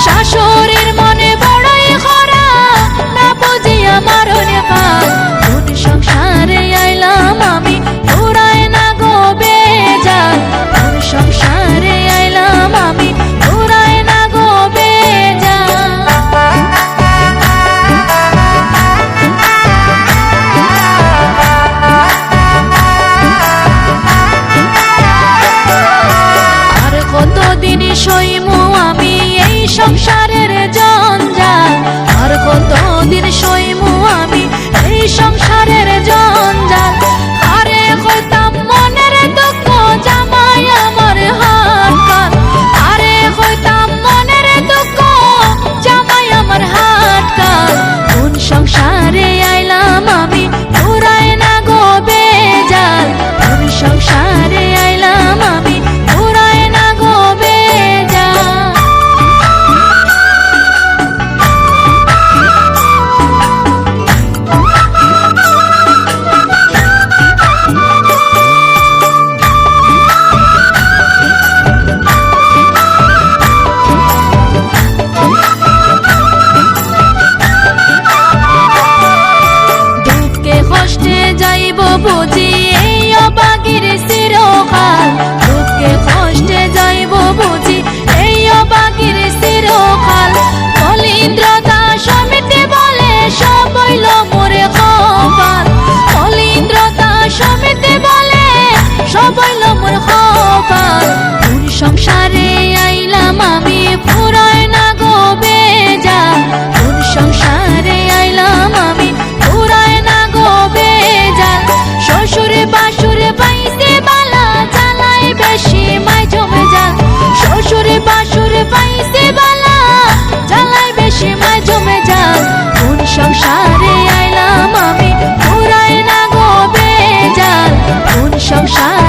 শাশুড়ির মনে বড়ই খরা না বুঝিয়া মারনে পাল কোন সংসারে আইলাম আমি পুরায় না গো বেজাল কোন সংসারে আইলাম আমি পুরায় না গো বেজাল আর কতদিন সইমু আমি এই সংসারের জঞ্জাল আর কতদিন সইমু আমি এই সংসারের জঞ্জাল আরে কইতাম মনের দুঃখ জামাই আমার হাত কাল আরে কইতাম মনের দুঃখ জামাই আমার হাত কাল কোন সংসারে আইলাম আমি পুরায় না গো বেজাল কোন সংসারে আইলাম আমি পুরায় না গো বেজাল দুঃখে কষ্টে যাইব বুঝি এই অবাগির চিরকাল দুঃখে কষ্টে যাইব বুঝি এই অবাগির চিরকাল মলিন্দ্রতা সমিতি বলে সব হইল মোরে কপাল মলিন্দ্রতা সমিতি বলে সব হইল মোর কপাল কোন সংসারে আইলাম আমি পুরায় না গো বেজাল কোন সংসারে আইলাম আমি পুরায় না গো বেজাল শ্বশুরে বাসুরে পাইছে বালা জ্বালাই বেশি মাই জমে যাল শ্বশুরে বাসুরে পাইছে বালা জ্বালাই বেশি মাই জমে যাল কোন সংসারে আইলাম আমি পুরায় না গো বেজাল কোন সংসার